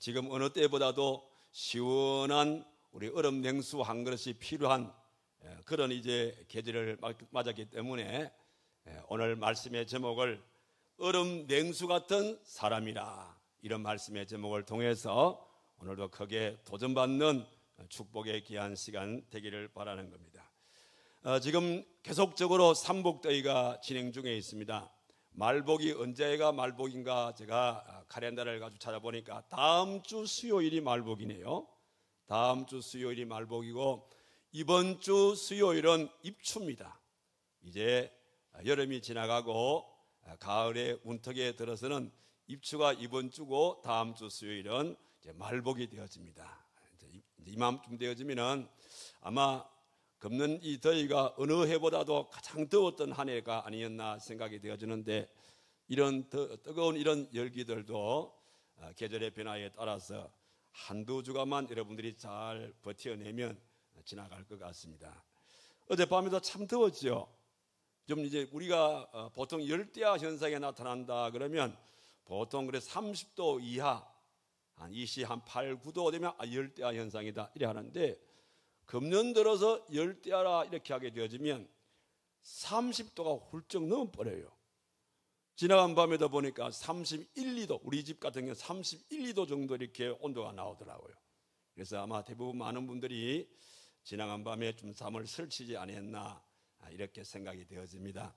지금 어느 때보다도 시원한 우리 얼음 냉수 한 그릇이 필요한 그런 이제 계절을 맞았기 때문에 오늘 말씀의 제목을 얼음 냉수 같은 사람이라, 이런 말씀의 제목을 통해서 오늘도 크게 도전받는 축복의 귀한 시간 되기를 바라는 겁니다. 지금 계속적으로 삼복더위가 진행 중에 있습니다. 말복이 언제가 말복인가 제가 카렌더를 가지고 찾아보니까 다음 주 수요일이 말복이네요. 다음 주 수요일이 말복이고 이번 주 수요일은 입추입니다. 이제 여름이 지나가고 가을의 문턱에 들어서는 입추가 이번 주고 다음 주 수요일은 이제 말복이 되어집니다. 이제 이맘쯤 되어지면은 아마 걷는 이 더위가 어느 해보다도 가장 더웠던 한 해가 아니었나 생각이 되어지는데, 이런 뜨거운 이런 열기들도 계절의 변화에 따라서 한두 주간만 여러분들이 잘 버텨내면 지나갈 것 같습니다. 어젯밤에도 참 더웠죠. 좀 이제 우리가 보통 열대야 현상이 나타난다 그러면 보통 그래 30도 이하 한 8, 9도 되면 열대야 현상이다 이래 하는데, 금년 들어서 열대야라 이렇게 하게 되어지면 30도가 훌쩍 넘어버려요. 지나간 밤에도 보니까 31, 2도, 우리 집 같은 경우 31, 2도 정도 이렇게 온도가 나오더라고요. 그래서 아마 대부분 많은 분들이 지나간 밤에 좀 잠을 설치지 않았나 이렇게 생각이 되어집니다.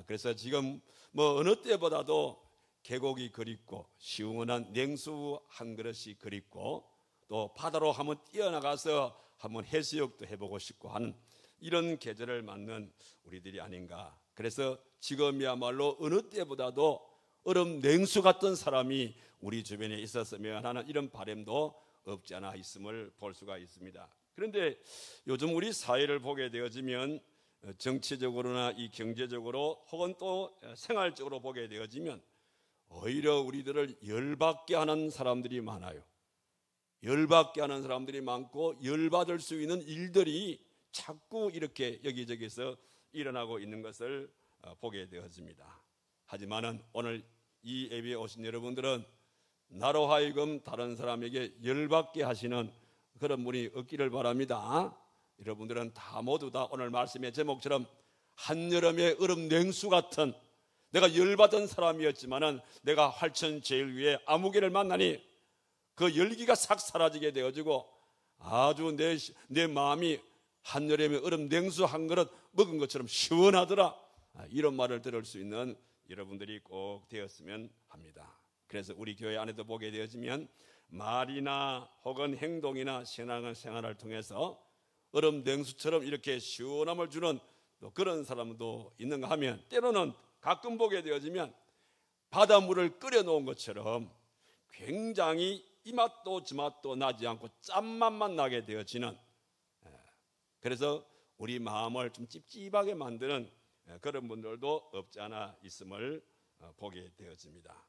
그래서 지금 뭐 어느 때보다도 계곡이 그립고 시원한 냉수 한 그릇이 그립고 또 바다로 한번 뛰어나가서 한번 해수욕도 해보고 싶고 하는 이런 계절을 맞는 우리들이 아닌가. 그래서 지금이야말로 어느 때보다도 얼음 냉수 같은 사람이 우리 주변에 있었으면 하는 이런 바람도 없지 않아 있음을 볼 수가 있습니다. 그런데 요즘 우리 사회를 보게 되어지면 정치적으로나 이 경제적으로 혹은 또 생활적으로 보게 되어지면 오히려 우리들을 열받게 하는 사람들이 많아요. 열받게 하는 사람들이 많고 열받을 수 있는 일들이 자꾸 이렇게 여기저기서 일어나고 있는 것을 보게 되어집니다. 하지만은 오늘 이 예배에 오신 여러분들은 나로 하여금 다른 사람에게 열받게 하시는 그런 분이 없기를 바랍니다. 여러분들은 다 모두 다 오늘 말씀의 제목처럼 한여름의 얼음 냉수 같은, 내가 열받은 사람이었지만은 내가 활천 제일 위에 아무개를 만나니 그 열기가 싹 사라지게 되어지고 아주 내 마음이 한여름에 얼음 냉수 한 그릇 먹은 것처럼 시원하더라, 이런 말을 들을 수 있는 여러분들이 꼭 되었으면 합니다. 그래서 우리 교회 안에도 보게 되어지면 말이나 혹은 행동이나 신앙생활을 통해서 얼음 냉수처럼 이렇게 시원함을 주는 또 그런 사람도 있는가 하면, 때로는 가끔 보게 되어지면 바닷물을 끓여 놓은 것처럼 굉장히 이 맛도 저 맛도 나지 않고 짠맛만 나게 되어지는, 그래서 우리 마음을 좀 찝찝하게 만드는 그런 분들도 없지 않아 있음을 보게 되어집니다.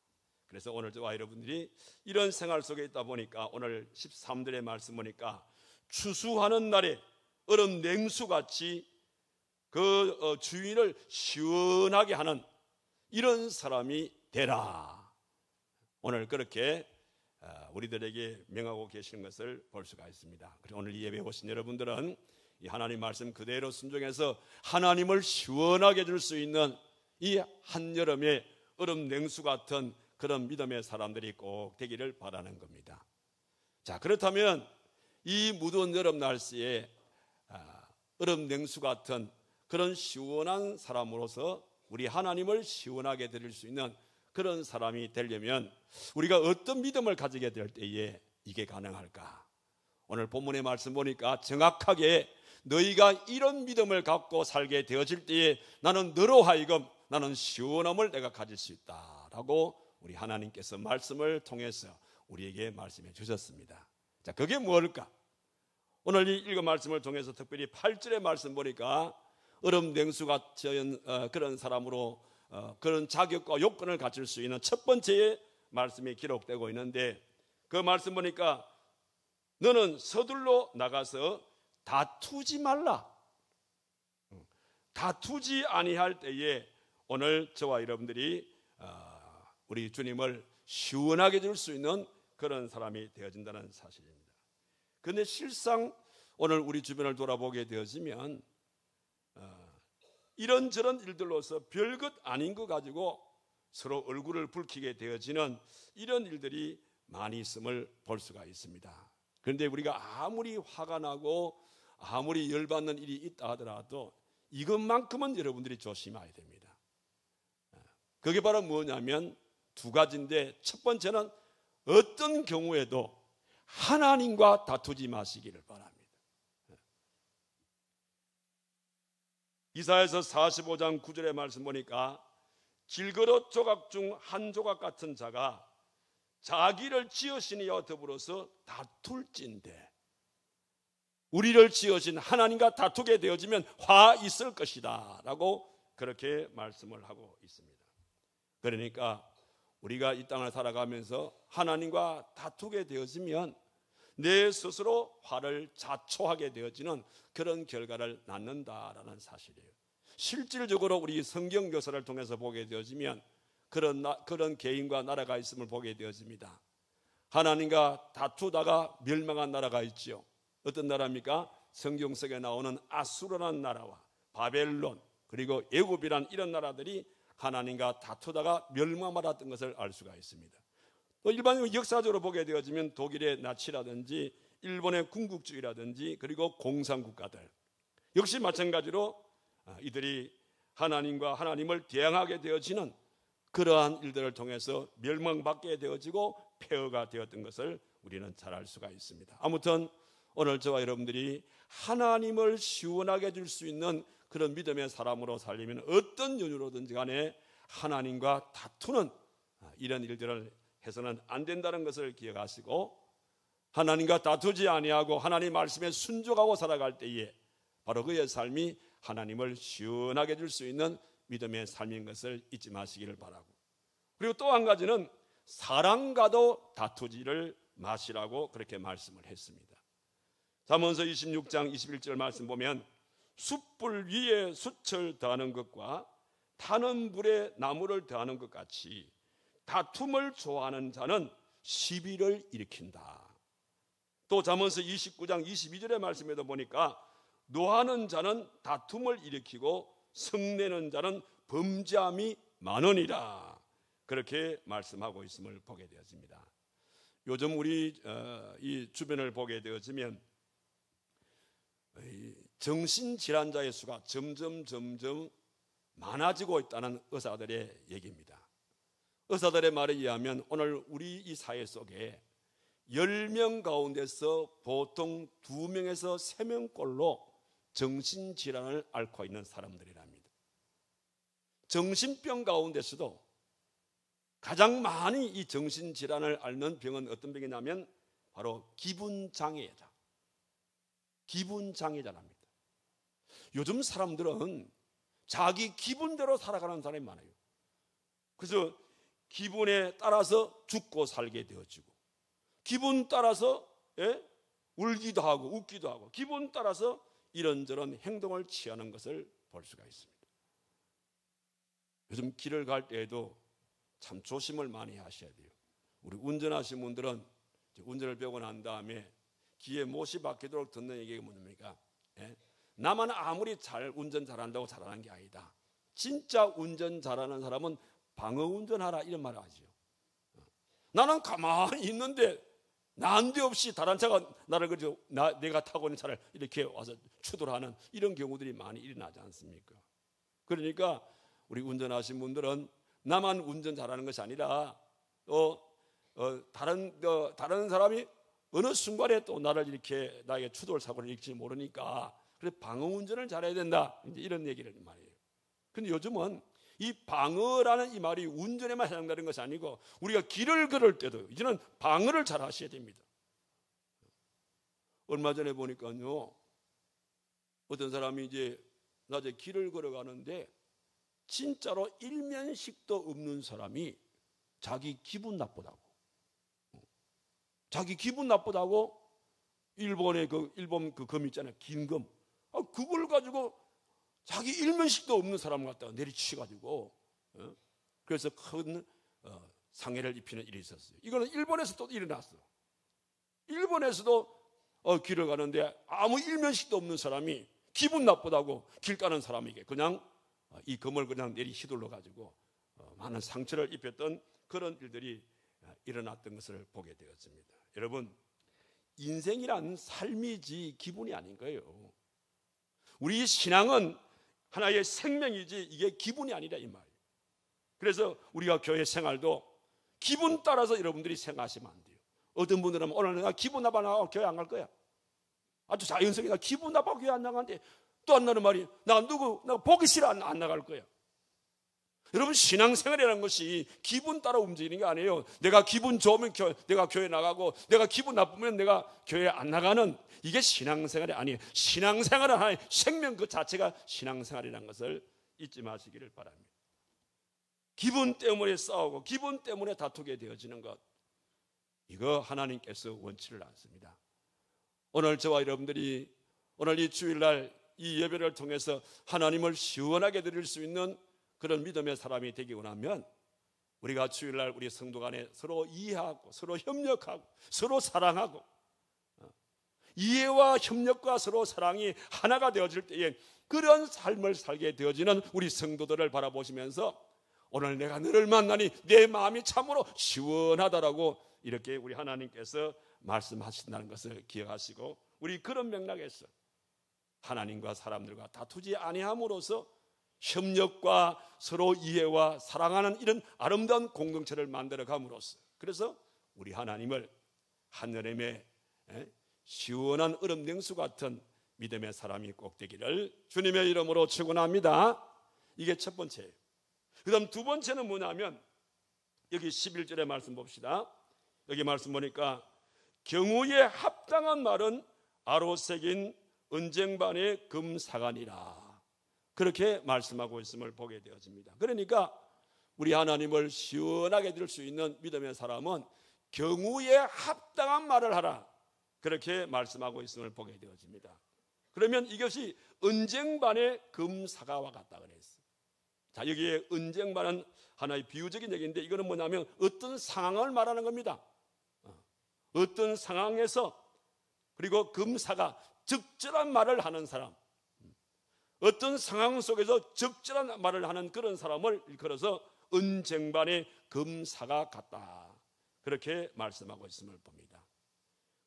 그래서 오늘 저와 여러분들이 이런 생활 속에 있다 보니까 오늘 13절의 말씀 보니까 추수하는 날에 얼음 냉수같이 그 주인을 시원하게 하는 이런 사람이 되라, 오늘 그렇게 우리들에게 명하고 계시는 것을 볼 수가 있습니다. 그래서 오늘 이 예배에 오신 여러분들은 이 하나님 말씀 그대로 순종해서 하나님을 시원하게 해줄 수 있는 이 한여름의 얼음 냉수 같은 그런 믿음의 사람들이 꼭 되기를 바라는 겁니다. 자, 그렇다면 이 무더운 여름 날씨에 얼음 냉수 같은 그런 시원한 사람으로서 우리 하나님을 시원하게 드릴 수 있는 그런 사람이 되려면 우리가 어떤 믿음을 가지게 될 때에 이게 가능할까? 오늘 본문의 말씀 보니까 정확하게 너희가 이런 믿음을 갖고 살게 되어질 때에 나는 너로 하여금 나는 시원함을 내가 가질 수 있다라고 우리 하나님께서 말씀을 통해서 우리에게 말씀해 주셨습니다. 자, 그게 뭘까? 오늘 이 읽은 말씀을 통해서 특별히 8절의 말씀 보니까 얼음 냉수 같은 그런 사람으로 그런 자격과 요건을 갖출 수 있는 첫 번째의 말씀이 기록되고 있는데, 그 말씀 보니까 너는 서둘러 나가서 다투지 말라. 다투지 아니할 때에 오늘 저와 여러분들이 우리 주님을 시원하게 줄 수 있는 그런 사람이 되어진다는 사실입니다. 그런데 실상 오늘 우리 주변을 돌아보게 되어지면 이런저런 일들로서 별것 아닌 거 가지고 서로 얼굴을 붉히게 되어지는 이런 일들이 많이 있음을 볼 수가 있습니다. 그런데 우리가 아무리 화가 나고 아무리 열받는 일이 있다 하더라도 이것만큼은 여러분들이 조심해야 됩니다. 그게 바로 뭐냐면 두 가지인데, 첫 번째는 어떤 경우에도 하나님과 다투지 마시기를 바랍니다. 이사야서 45장 9절의 말씀 보니까 길거릇 조각 중 한 조각 같은 자가 자기를 지으신 이와 더불어서 다툴진대, 우리를 지으신 하나님과 다투게 되어지면 화 있을 것이다 라고 그렇게 말씀을 하고 있습니다. 그러니까 우리가 이 땅을 살아가면서 하나님과 다투게 되어지면 내 스스로 화를 자초하게 되어지는 그런 결과를 낳는다라는 사실이에요. 실질적으로 우리 성경 교사를 통해서 보게 되어지면 그런 개인과 나라가 있음을 보게 되어집니다. 하나님과 다투다가 멸망한 나라가 있지요. 어떤 나라입니까? 성경 속에 나오는 아수르라는 나라와 바벨론 그리고 애굽이란 이런 나라들이 하나님과 다투다가 멸망받았던 것을 알 수가 있습니다. 또 일반적으로 역사적으로 보게 되어지면 독일의 나치라든지 일본의 군국주의라든지 그리고 공산국가들 역시 마찬가지로 이들이 하나님과 하나님을 대항하게 되어지는 그러한 일들을 통해서 멸망받게 되어지고 폐허가 되었던 것을 우리는 잘 알 수가 있습니다. 아무튼 오늘 저와 여러분들이 하나님을 시원하게 해줄 수 있는 그런 믿음의 사람으로 살려면 어떤 이유로든지 간에 하나님과 다투는 이런 일들을 해서는 안 된다는 것을 기억하시고, 하나님과 다투지 아니하고 하나님 말씀에 순종하고 살아갈 때에 바로 그의 삶이 하나님을 시원하게 해줄 수 있는 믿음의 삶인 것을 잊지 마시기를 바라고, 그리고 또 한 가지는 사랑과도 다투지를 마시라고 그렇게 말씀을 했습니다. 잠언서 26장 21절 말씀 보면 숯불 위에 숯을 더하는 것과 타는 불에 나무를 더하는 것 같이 다툼을 좋아하는 자는 시비를 일으킨다. 또 잠언서 29장 22절의 말씀에도 보니까 노하는 자는 다툼을 일으키고 성내는 자는 범죄함이 많으니라, 그렇게 말씀하고 있음을 보게 되었습니다. 요즘 우리 이 주변을 보게 되어지면 정신질환자의 수가 점점 많아지고 있다는 의사들의 얘기입니다. 의사들의 말에 의하면 오늘 우리 이 사회 속에 10명 가운데서 보통 2명에서 3명꼴로 정신질환을 앓고 있는 사람들이랍니다. 정신병 가운데서도 가장 많이 이 정신질환을 앓는 병은 어떤 병이냐면 바로 기분장애자, 기분장애자랍니다. 요즘 사람들은 자기 기분대로 살아가는 사람이 많아요. 그래서 기분에 따라서 죽고 살게 되어지고, 기분 따라서 울기도 하고 웃기도 하고, 기분 따라서 이런저런 행동을 취하는 것을 볼 수가 있습니다. 요즘 길을 갈 때에도 참 조심을 많이 하셔야 돼요. 우리 운전하시는 분들은 운전을 배우고 난 다음에 귀에 못이 박히도록 듣는 얘기가 뭡니까? 나만 아무리 잘 운전 잘한다고 잘하는 게 아니다. 진짜 운전 잘하는 사람은 방어 운전하라, 이런 말을 하죠. 나는 가만히 있는데 난데없이 다른 차가 나를 내가 타고 있는 차를 이렇게 와서 추돌하는 이런 경우들이 많이 일어나지 않습니까? 그러니까 우리 운전하신 분들은 나만 운전 잘하는 것이 아니라 다른 사람이 어느 순간에 또 나를 이렇게 나에게 추돌 사고를 일으킬지 모르니까 그래 방어 운전을 잘해야 된다, 이런 얘기를 말해요. 근데 요즘은 이 방어라는 이 말이 운전에만 해당되는 것이 아니고 우리가 길을 걸을 때도 이제는 방어를 잘 하셔야 됩니다. 얼마 전에 보니까요, 어떤 사람이 이제 낮에 길을 걸어가는데 진짜로 일면식도 없는 사람이 자기 기분 나쁘다고 일본 그 검 있잖아요, 긴 검, 그걸 가지고 자기 일면식도 없는 사람 갖다가 내리치가지고 그래서 큰 상해를 입히는 일이 있었어요. 이거는 일본에서도 일어났어. 일본에서도 길을 가는데 아무 일면식도 없는 사람이 기분 나쁘다고 길 가는 사람에게 그냥 이 금을 그냥 내리 휘둘러 가지고 많은 상처를 입혔던 그런 일들이 일어났던 것을 보게 되었습니다. 여러분, 인생이란 삶이지 기분이 아닌 거예요. 우리 신앙은 하나의 생명이지 이게 기분이 아니라 이 말이에요. 그래서 우리가 교회 생활도 기분 따라서 여러분들이 생각하시면 안 돼요. 어떤 분들은 오늘 내가 기분 나빠 교회 안 갈 거야. 아주 자연스럽게 기분 나빠 교회 안 나가는데 또 안 나는 말이 나 보기 싫어 안 나갈 거야. 여러분, 신앙생활이라는 것이 기분 따라 움직이는 게 아니에요. 내가 기분 좋으면 내가 교회 나가고 내가 기분 나쁘면 내가 교회 안 나가는, 이게 신앙생활이 아니에요. 신앙생활은 하나의 생명 그 자체가 신앙생활이라는 것을 잊지 마시기를 바랍니다. 기분 때문에 싸우고 기분 때문에 다투게 되어지는 것, 이거 하나님께서 원치를 않습니다. 오늘 저와 여러분들이 오늘 이 주일날 이 예배를 통해서 하나님을 시원하게 드릴 수 있는 그런 믿음의 사람이 되기 원하면 우리가 주일날 우리 성도 간에 서로 이해하고 서로 협력하고 서로 사랑하고, 이해와 협력과 서로 사랑이 하나가 되어질 때에 그런 삶을 살게 되어지는 우리 성도들을 바라보시면서 오늘 내가 너를 만나니 내 마음이 참으로 시원하다라고 이렇게 우리 하나님께서 말씀하신다는 것을 기억하시고, 우리 그런 맥락에서 하나님과 사람들과 다투지 아니함으로써 협력과 서로 이해와 사랑하는 이런 아름다운 공동체를 만들어 감으로써, 그래서 우리 하나님을 하늘의 시원한 얼음 냉수 같은 믿음의 사람이 꼭 되기를 주님의 이름으로 축원합니다. 이게 첫 번째예요. 그 다음 두 번째는 뭐냐면 여기 11절의 말씀 봅시다. 여기 말씀 보니까 경우에 합당한 말은 아로 새긴 은쟁반의 금사관이라, 그렇게 말씀하고 있음을 보게 되어집니다. 그러니까 우리 하나님을 시원하게 들을 수 있는 믿음의 사람은 경우에 합당한 말을 하라, 그렇게 말씀하고 있음을 보게 되어집니다. 그러면 이것이 은쟁반의 금사과와 같다 그랬어요. 자, 여기에 은쟁반은 하나의 비유적인 얘기인데 이거는 뭐냐면 어떤 상황을 말하는 겁니다. 어떤 상황에서, 그리고 금사가 적절한 말을 하는 사람, 어떤 상황 속에서 적절한 말을 하는 그런 사람을 일컬어서 은쟁반의 금사가 같다, 그렇게 말씀하고 있음을 봅니다.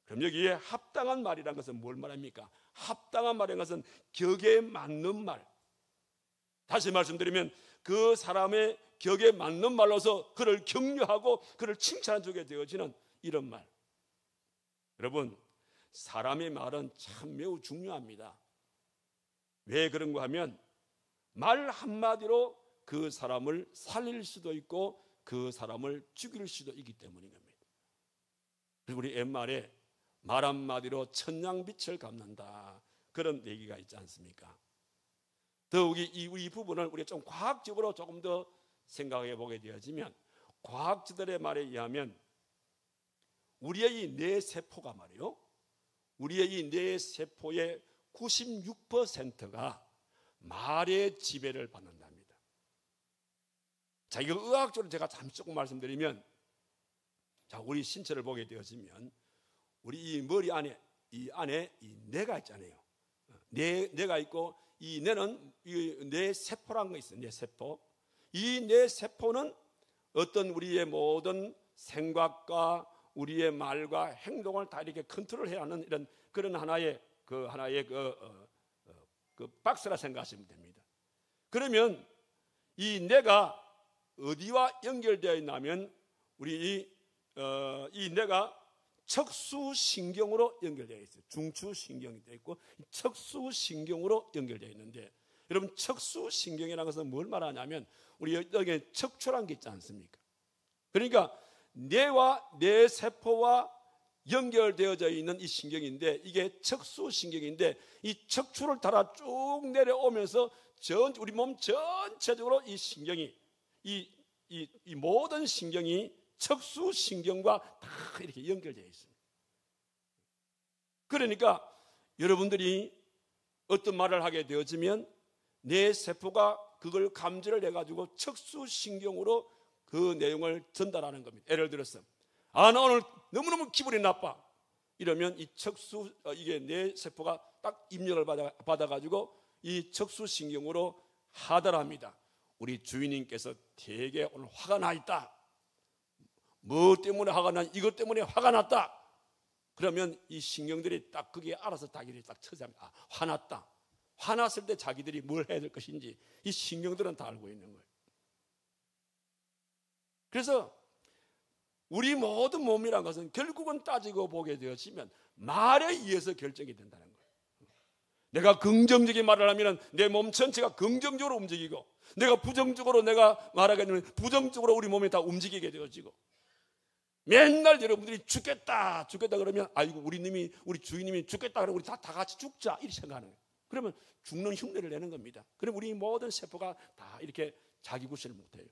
그럼 여기에 합당한 말이라는 것은 뭘 말합니까? 합당한 말이라는 것은 격에 맞는 말, 다시 말씀드리면 그 사람의 격에 맞는 말로서 그를 격려하고 그를 칭찬해 주게 되어지는 이런 말. 여러분, 사람의 말은 참 매우 중요합니다. 왜 그런가 하면 말 한마디로 그 사람을 살릴 수도 있고 그 사람을 죽일 수도 있기 때문인 겁니다. 그리고 우리 옛말에 말 한마디로 천냥빛을 갚는다, 그런 얘기가 있지 않습니까? 더욱이 이 부분을 우리가 좀 과학적으로 조금 더 생각해 보게 되어지면, 과학자들의 말에 의하면 우리의 이 뇌세포가 말이요, 우리의 이 뇌세포의 96%가 말의 지배를 받는답니다. 자, 이거 의학적으로 제가 잠시 조금 말씀드리면, 자, 우리 신체를 보게 되어지면 우리 이 머리 안에 이 뇌가 있잖아요. 뇌가 있고, 이 뇌는 이 뇌세포라는 거 있어요. 뇌세포. 이 뇌세포는 어떤 우리의 모든 생각과 우리의 말과 행동을 다 이렇게 컨트롤해야 하는 이런 그런 하나의 그 박스라 생각하시면 됩니다. 그러면 이 뇌가 어디와 연결되어 있냐면 우리 이 뇌가 척수신경으로 연결되어 있어요. 중추신경이 되어 있고 척수신경으로 연결되어 있는데, 여러분, 척수신경이라는 것은 뭘 말하냐면 우리 여기에 척추라는 게 있지 않습니까? 그러니까 뇌와 뇌세포와 연결되어져 있는 이 신경인데, 이게 척수신경인데 이 척추를 따라 쭉 내려오면서 우리 몸 전체적으로 이 신경이 이 모든 신경이 척수신경과 다 이렇게 연결되어 있습니다. 그러니까 여러분들이 어떤 말을 하게 되어지면 뇌세포가 그걸 감지를 해가지고 척수신경으로 그 내용을 전달하는 겁니다. 예를 들어서 나 오늘 너무너무 기분이 나빠 이러면 이 척수 이게 뇌 세포가 딱 입력을 받아가지고 이 척수신경으로 하달합니다. 우리 주인님께서 되게 오늘 화가 나 있다. 뭐 때문에 화가 나? 이것 때문에 화가 났다. 그러면 이 신경들이 딱 그게 알아서 자기들이 딱 처리합니다. 화났다. 화났을 때 자기들이 뭘 해야 될 것인지 이 신경들은 다 알고 있는 거예요. 그래서 우리 모든 몸이란 것은 결국은 따지고 보게 되어지면 말에 의해서 결정이 된다는 거예요. 내가 긍정적인 말을 하면 내 몸 전체가 긍정적으로 움직이고, 내가 부정적으로 내가 말하게 되면 부정적으로 우리 몸이 다 움직이게 되어지고, 맨날 여러분들이 죽겠다 그러면 아이고 우리 주인님이 죽겠다 그러면 우리 다 같이 죽자 이렇게 생각하는 거예요. 그러면 죽는 흉내를 내는 겁니다. 그럼 우리 모든 세포가 다 이렇게 자기 구실을 못해요.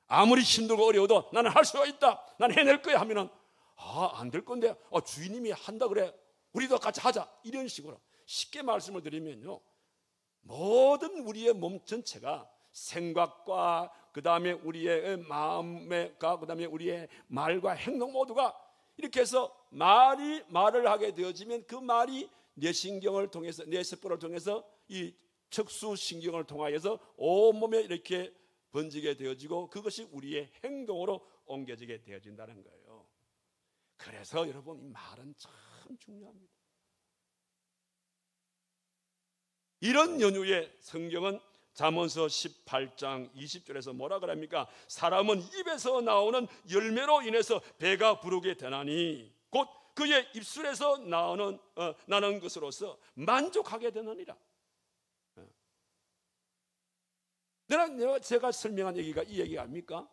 아무리 힘들고 어려워도 나는 할 수가 있다, 나는 해낼 거야 하면은 안 될 건데 주인님이 한다 그래 우리도 같이 하자 이런 식으로 쉽게 말씀을 드리면요, 모든 우리의 몸 전체가 생각과 그 다음에 우리의 마음과 그 다음에 우리의 말과 행동 모두가 이렇게 해서 말을 하게 되어지면 그 말이 뇌신경을 통해서, 뇌세포를 통해서 이 척수신경을 통하여서 온몸에 이렇게 번지게 되어지고 그것이 우리의 행동으로 옮겨지게 되어진다는 거예요. 그래서 여러분 이 말은 참 중요합니다. 이런 연유에 성경은 잠언서 18장 20절에서 뭐라 그럽니까? 사람은 입에서 나오는 열매로 인해서 배가 부르게 되나니 곧 그의 입술에서 나는 것으로서 만족하게 되느니라. 제가 설명한 얘기가 이 얘기가 아닙니까?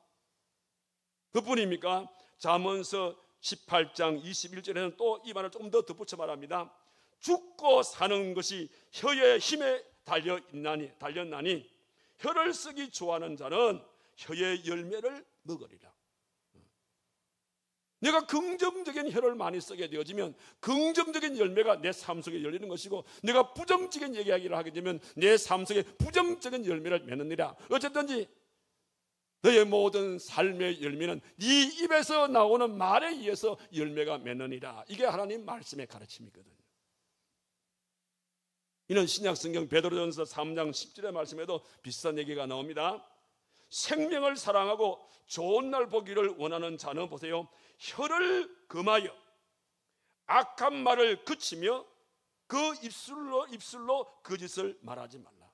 그뿐입니까? 잠언서 18장 21절에는 또 이 말을 조금 더 덧붙여 말합니다. 죽고 사는 것이 혀의 힘에 달렸나니 혀를 쓰기 좋아하는 자는 혀의 열매를 먹으리라. 내가 긍정적인 혀를 많이 쓰게 되어지면 긍정적인 열매가 내 삶 속에 열리는 것이고, 내가 부정적인 이야기를 하게 되면 내 삶 속에 부정적인 열매를 맺느니라. 어쨌든지 너의 모든 삶의 열매는 네 입에서 나오는 말에 의해서 열매가 맺느니라. 이게 하나님 말씀의 가르침이거든요. 이는 신약성경 베드로전서 3장 10절의 말씀에도 비슷한 얘기가 나옵니다. 생명을 사랑하고 좋은 날 보기를 원하는 자는 보세요, 혀를 금하여 악한 말을 그치며 그 입술로 거짓을 말하지 말라.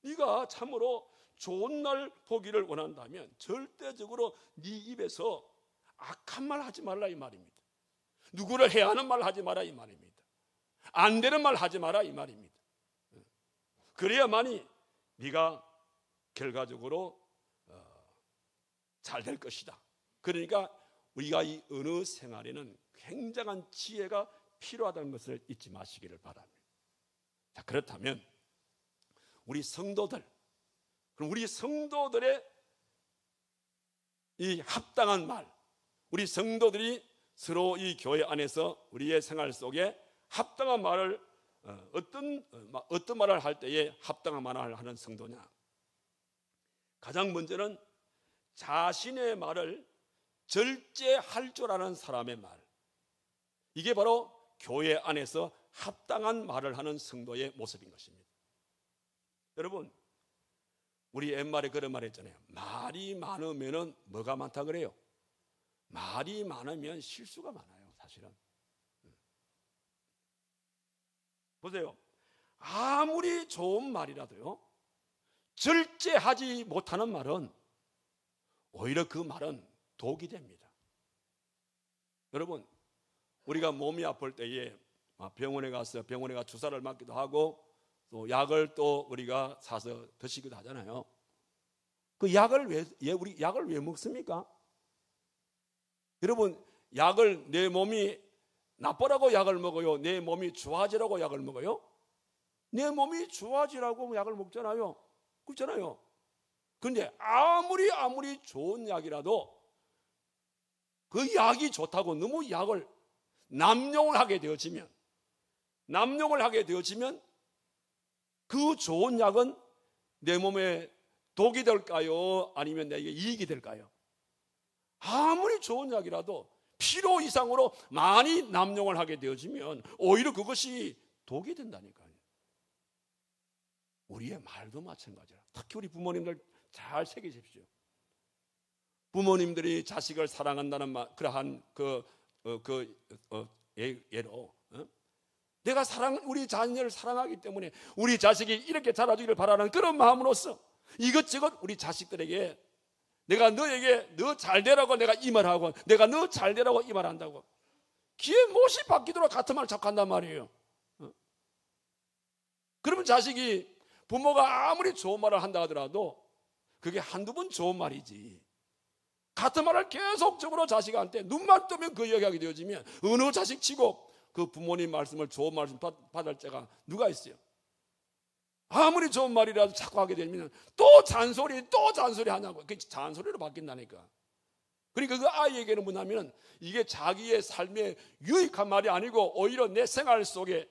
네가 참으로 좋은 날 보기를 원한다면 절대적으로 네 입에서 악한 말 하지 말라 이 말입니다. 누구를 해하는 말 하지 마라 이 말입니다. 안 되는 말 하지 마라 이 말입니다. 그래야만이 네가 결과적으로 잘 될 것이다. 그러니까 우리가 이 언어 생활에는 굉장한 지혜가 필요하다는 것을 잊지 마시기를 바랍니다. 자, 그렇다면 우리 성도들, 그럼 우리 성도들의 이 합당한 말, 우리 성도들이 서로 이 교회 안에서 우리의 생활 속에 합당한 말을 어떤 말을 할 때에 합당한 말을 하는 성도냐? 가장 먼저는 자신의 말을 절제할 줄 아는 사람의 말, 이게 바로 교회 안에서 합당한 말을 하는 성도의 모습인 것입니다. 여러분, 우리 옛말에 그런 말 했잖아요. 말이 많으면 뭐가 많다 그래요? 말이 많으면 실수가 많아요. 사실은 보세요, 아무리 좋은 말이라도요, 절제하지 못하는 말은 오히려 그 말은 독이 됩니다. 여러분, 우리가 몸이 아플 때에 병원에 가서 주사를 맞기도 하고 또 약을 또 우리가 사서 드시기도 하잖아요. 그 우리 약을 왜 먹습니까? 여러분, 약을 내 몸이 나쁘라고 약을 먹어요? 내 몸이 좋아지라고 약을 먹어요? 내 몸이 좋아지라고 약을 먹잖아요. 그렇잖아요. 그런데 아무리 좋은 약이라도 그 약이 좋다고 너무 약을 남용을 하게 되어지면 그 좋은 약은 내 몸에 독이 될까요? 아니면 내게 이익이 될까요? 아무리 좋은 약이라도 필요 이상으로 많이 남용을 하게 되어지면 오히려 그것이 독이 된다니까요. 우리의 말도 마찬가지라. 특히 우리 부모님들 잘 새기십시오. 부모님들이 자식을 사랑한다는 그러한 예로 내가 우리 자녀를 사랑하기 때문에 우리 자식이 이렇게 자라주기를 바라는 그런 마음으로써 이것저것 우리 자식들에게 내가 너에게 너 잘되라고 내가 이 말하고 내가 너 잘되라고 이 말한다고 귀에 못이 박히도록 같은 말을 자꾸 한단 말이에요. 그러면 자식이 부모가 아무리 좋은 말을 한다 하더라도 그게 한두 번 좋은 말이지 같은 말을 계속적으로 자식한테 눈만 뜨면 그 이야기하게 되어지면 어느 자식치고 그 부모님 말씀을 좋은 말씀 받을 자가 누가 있어요? 아무리 좋은 말이라도 자꾸 하게 되면 또 잔소리 하냐고. 그게 잔소리로 바뀐다니까. 그러니까 그 아이에게는 뭐냐면 이게 자기의 삶에 유익한 말이 아니고 오히려 내 생활 속에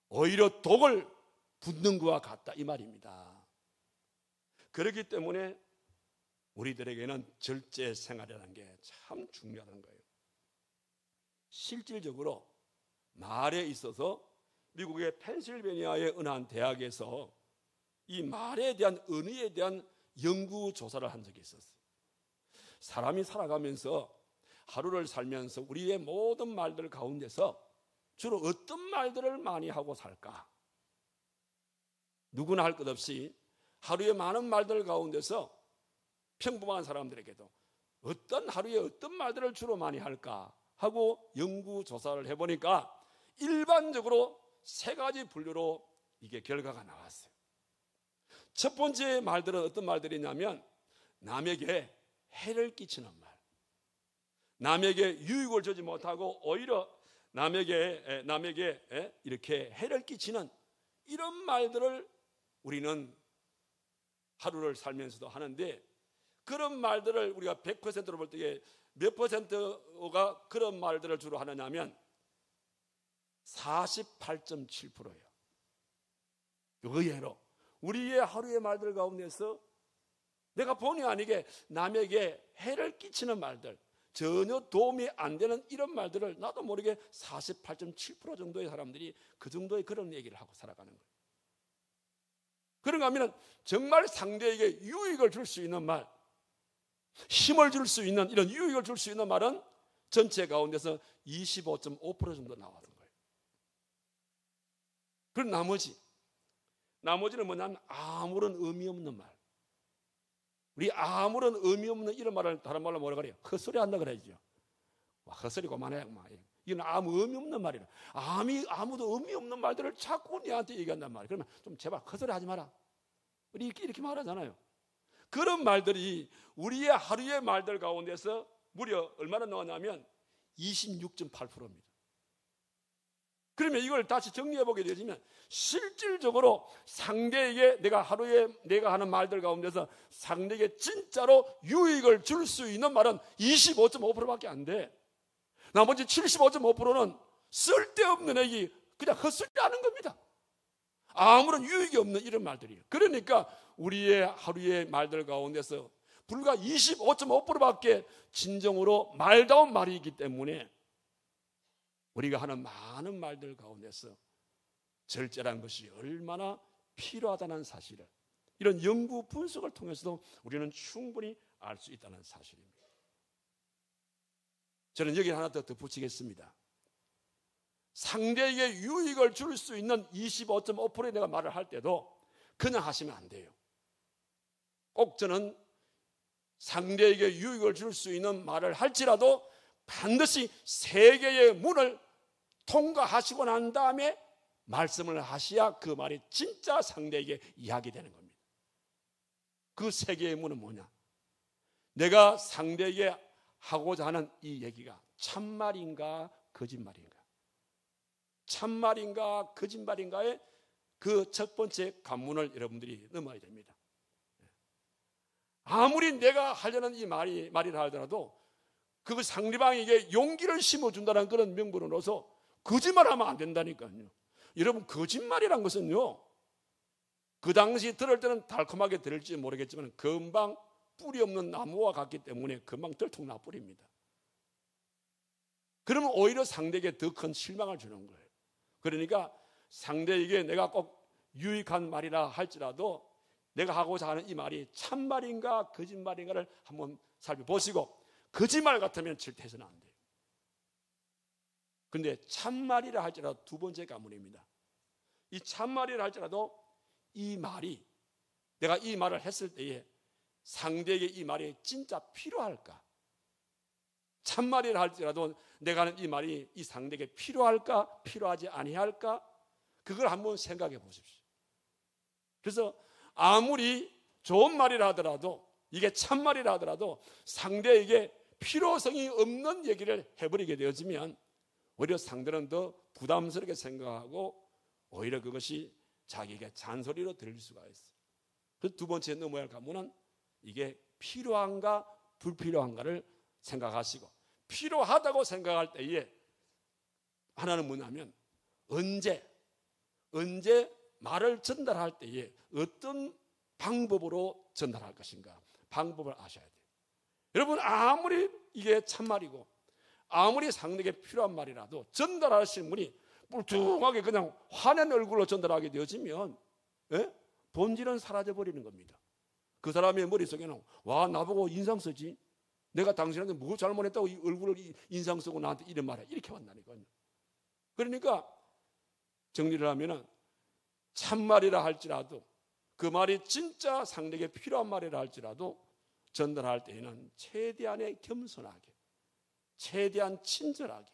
오히려 독을 붓는 것과 같다 이 말입니다. 그렇기 때문에 우리들에게는 절제 생활이라는 게 참 중요한 거예요. 실질적으로 말에 있어서 미국의 펜실베니아의 어느 한 대학에서 이 말에 대한 은의에 대한 연구 조사를 한 적이 있었어요. 사람이 살아가면서 하루를 살면서 우리의 모든 말들 가운데서 주로 어떤 말들을 많이 하고 살까? 누구나 할 것 없이 하루에 많은 말들 가운데서 평범한 사람들에게도 하루에 어떤 말들을 주로 많이 할까 하고 연구 조사를 해보니까 일반적으로 3가지 분류로 이게 결과가 나왔어요. 첫 번째 말들은 어떤 말들이냐면 남에게 해를 끼치는 말, 남에게 유익을 주지 못하고 오히려 남에게 이렇게 해를 끼치는 이런 말들을 우리는 하루를 살면서도 하는데 그런 말들을 우리가 100%로 볼 때 몇 %가 그런 말들을 주로 하느냐면 48.7%예요. 의외로 우리의 하루의 말들 가운데서 내가 본의 아니게 남에게 해를 끼치는 말들, 전혀 도움이 안 되는 이런 말들을 나도 모르게 48.7% 정도의 사람들이 그 정도의 그런 얘기를 하고 살아가는 거예요. 그런가 하면 정말 상대에게 유익을 줄 수 있는 말, 힘을 줄 수 있는 이런 유익을 줄 수 있는 말은 전체 가운데서 25.5% 정도 나왔던 거예요. 그럼 나머지는 뭐냐면 아무런 의미 없는 말. 우리 아무런 의미 없는 이런 말을 다른 말로 뭐라 그래요? 헛소리 한다 그러죠. 헛소리 그만해. 이건 아무 의미 없는 말이라. 아무도 의미 없는 말들을 자꾸 내한테 얘기한단 말이에요. 그러면 좀 제발 헛소리 하지 마라. 이렇게 말하잖아요. 그런 말들이 우리의 하루의 말들 가운데서 무려 얼마나 나왔냐면 26.8%입니다. 그러면 이걸 다시 정리해보게 되면 실질적으로 상대에게 내가 하는 말들 가운데서 상대에게 진짜로 유익을 줄 수 있는 말은 25.5%밖에 안 돼. 나머지 75.5%는 쓸데없는 얘기, 그냥 헛소리 하는 겁니다. 아무런 유익이 없는 이런 말들이에요. 그러니까 우리의 하루의 말들 가운데서 불과 25.5%밖에 진정으로 말다운 말이 있기 때문에 우리가 하는 많은 말들 가운데서 절제라는 것이 얼마나 필요하다는 사실을 이런 연구 분석을 통해서도 우리는 충분히 알 수 있다는 사실입니다. 저는 여기 하나 더 덧붙이겠습니다. 상대에게 유익을 줄 수 있는 25.5%의 내가 말을 할 때도 그냥 하시면 안 돼요. 꼭 저는 상대에게 유익을 줄 수 있는 말을 할지라도 반드시 3개의 문을 통과하시고 난 다음에 말씀을 하셔야 그 말이 진짜 상대에게 이야기되는 겁니다. 그 3개의 문은 뭐냐? 내가 상대에게 하고자 하는 이 얘기가 참말인가 거짓말인가? 참말인가 거짓말인가의 그 첫 번째 관문을 여러분들이 넘어야 됩니다. 아무리 내가 하려는 이 말이라 하더라도 그 상대방에게 용기를 심어준다는 그런 명분으로서 거짓말하면 안 된다니까요. 여러분, 거짓말이란 것은요, 그 당시 들을 때는 달콤하게 들을지 모르겠지만 금방 뿌리 없는 나무와 같기 때문에 금방 들통나 버립니다. 그러면 오히려 상대에게 더 큰 실망을 주는 거예요. 그러니까 상대에게 내가 꼭 유익한 말이라 할지라도 내가 하고자 하는 이 말이 참말인가 거짓말인가를 한번 살펴보시고, 거짓말 같으면 절대 해서는 안 돼요. 근데 참말이라 할지라도 두 번째 가문입니다. 이 참말이라 할지라도 이 말이, 내가 이 말을 했을 때에 상대에게 이 말이 진짜 필요할까? 참말이라 할지라도 내가 하는 이 말이 이 상대에게 필요할까? 필요하지 아니할까? 그걸 한번 생각해 보십시오. 그래서 아무리 좋은 말이라 하더라도, 이게 참말이라 하더라도 상대에게 필요성이 없는 얘기를 해버리게 되어지면 오히려 상대는 더 부담스럽게 생각하고 오히려 그것이 자기에게 잔소리로 들릴 수가 있어요. 그래서 두 번째 넘어야 할 가문은 이게 필요한가 불필요한가를 생각하시고, 필요하다고 생각할 때에 하나는 뭐냐면 언제 말을 전달할 때에 어떤 방법으로 전달할 것인가, 방법을 아셔야 돼요. 여러분, 아무리 이게 참말이고 아무리 상대에게 필요한 말이라도 전달하시는 분이 뿔뚱하게 그냥 화낸 얼굴로 전달하게 되어지면 본질은 사라져버리는 겁니다. 그 사람의 머릿속에는 와, 나보고 인상 쓰지? 내가 당신한테 뭐 잘못했다고 이 얼굴을 인상 쓰고 나한테 이런 말해? 이렇게 왔다니까요. 그러니까 정리를 하면은 참말이라 할지라도, 그 말이 진짜 상대에게 필요한 말이라 할지라도 전달할 때에는 최대한의 겸손하게, 최대한 친절하게,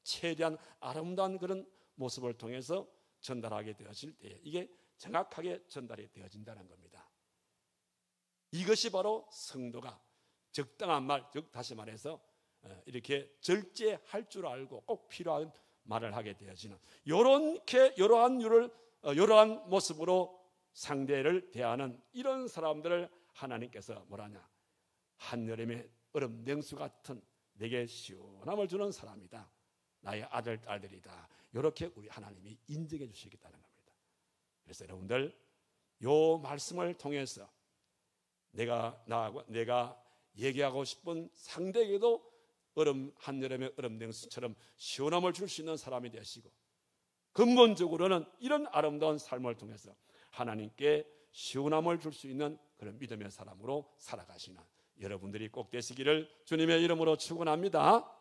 최대한 아름다운 그런 모습을 통해서 전달하게 되어질 때 이게 정확하게 전달이 되어진다는 겁니다. 이것이 바로 성도가 적당한 말, 즉 다시 말해서 이렇게 절제할 줄 알고 꼭 필요한 말을 하게 되어지는, 이러한 모습으로 상대를 대하는 이런 사람들을 하나님께서 뭐라냐, 한여름의 얼음 냉수 같은 내게 시원함을 주는 사람이다, 나의 아들 딸들이다, 이렇게 우리 하나님이 인정해 주시겠다는 겁니다. 그래서 여러분들 이 말씀을 통해서 내가 얘기하고 싶은 상대에게도 한여름의 얼음 냉수처럼 시원함을 줄 수 있는 사람이 되시고, 근본적으로는 이런 아름다운 삶을 통해서 하나님께 시원함을 줄 수 있는 그런 믿음의 사람으로 살아가시는 여러분들이 꼭 되시기를 주님의 이름으로 축원합니다.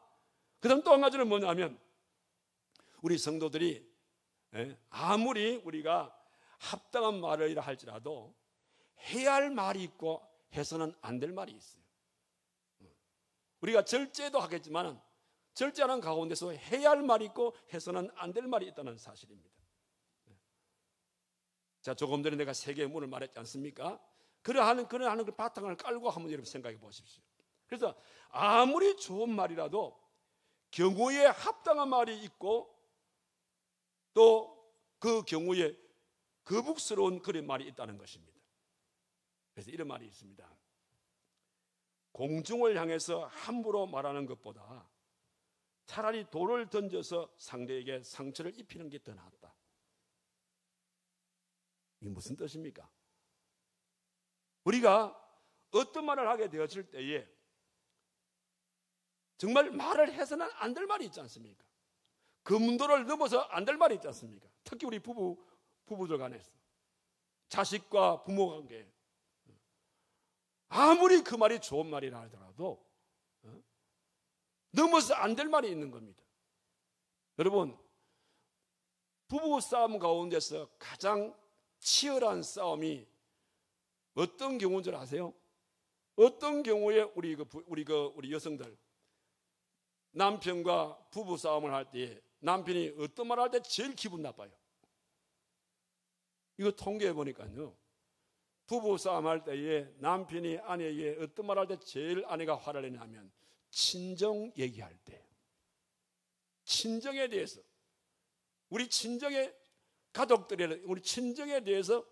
그 다음 또 한 가지는 뭐냐면, 우리 성도들이 아무리 우리가 합당한 말을 할지라도 해야 할 말이 있고 해서는 안 될 말이 있어요. 우리가 절제도 하겠지만 절제하는 가운데서 해야 할 말이 있고 해서는 안 될 말이 있다는 사실입니다. 자, 조금 전에 내가 세 개의 문을 말했지 않습니까? 그러하는 그 바탕을 깔고 한번 여러분 생각해 보십시오. 그래서 아무리 좋은 말이라도 경우에 합당한 말이 있고 또 그 경우에 거북스러운 그런 말이 있다는 것입니다. 그래서 이런 말이 있습니다. 공중을 향해서 함부로 말하는 것보다 차라리 돌을 던져서 상대에게 상처를 입히는 게 더 낫다. 이게 무슨 뜻입니까? 우리가 어떤 말을 하게 되었을 때에 정말 말을 해서는 안 될 말이 있지 않습니까? 금도를 넘어서 안 될 말이 있지 않습니까? 특히 우리 부부들 간에서 자식과 부모 관계, 아무리 그 말이 좋은 말이라 하더라도 넘어서 안 될 말이 있는 겁니다. 여러분, 부부 싸움 가운데서 가장 치열한 싸움이 어떤 경우인 줄 아세요? 어떤 경우에 우리 여성들 남편과 부부 싸움을 할 때 남편이 어떤 말을 할 때 제일 기분 나빠요? 이거 통계해 보니까요, 부부 싸움 할 때에 남편이 아내에게 어떤 말을 할 때 제일 아내가 화를 내냐면 친정 얘기할 때, 친정에 대해서, 우리 친정의 가족들의 우리 친정에 대해서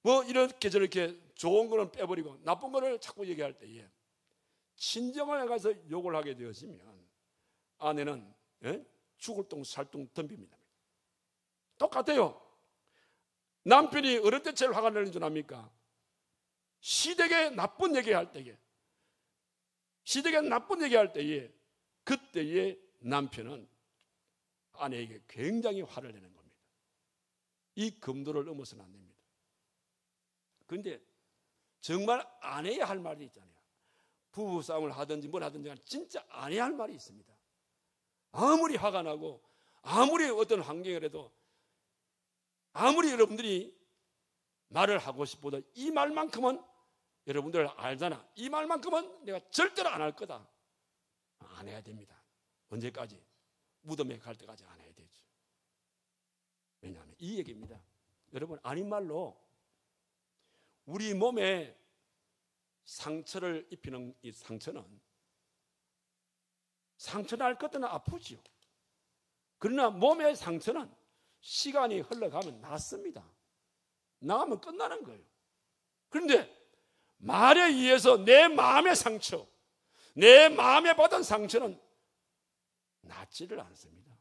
뭐 이렇게 저렇게 좋은 거는 빼버리고 나쁜 거를 자꾸 얘기할 때에 친정을 가서 욕을 하게 되어지면 아내는 죽을 똥 살똥 덤빕니다. 똑같아요. 남편이 어릴 때 제일 화가 나는 줄 압니까? 시댁에 나쁜 얘기할 때에, 시댁에 나쁜 얘기할 때에, 그때에 남편은 아내에게 굉장히 화를 내는 겁니다. 이 금도를 넘어서는 안 됩니다. 그런데 정말 안 해야 할 말이 있잖아요. 부부싸움을 하든지 뭘 하든지 진짜 안 해야 할 말이 있습니다. 아무리 화가 나고 아무리 어떤 환경이라도 아무리 여러분들이 말을 하고 싶어도 이 말만큼은 여러분들 알잖아. 이 말만큼은 내가 절대로 안 할 거다. 안 해야 됩니다. 언제까지? 무덤에 갈 때까지 안 해야 되죠. 왜냐하면 이 얘기입니다. 여러분, 아닌 말로 우리 몸에 상처를 입히는 이 상처는 날 것들은 아프지요. 그러나 몸의 상처는 시간이 흘러가면 낫습니다. 나가면 끝나는 거예요. 그런데 말에 의해서 내 마음의 상처, 내 마음에 받은 상처는 낫지를 않습니다.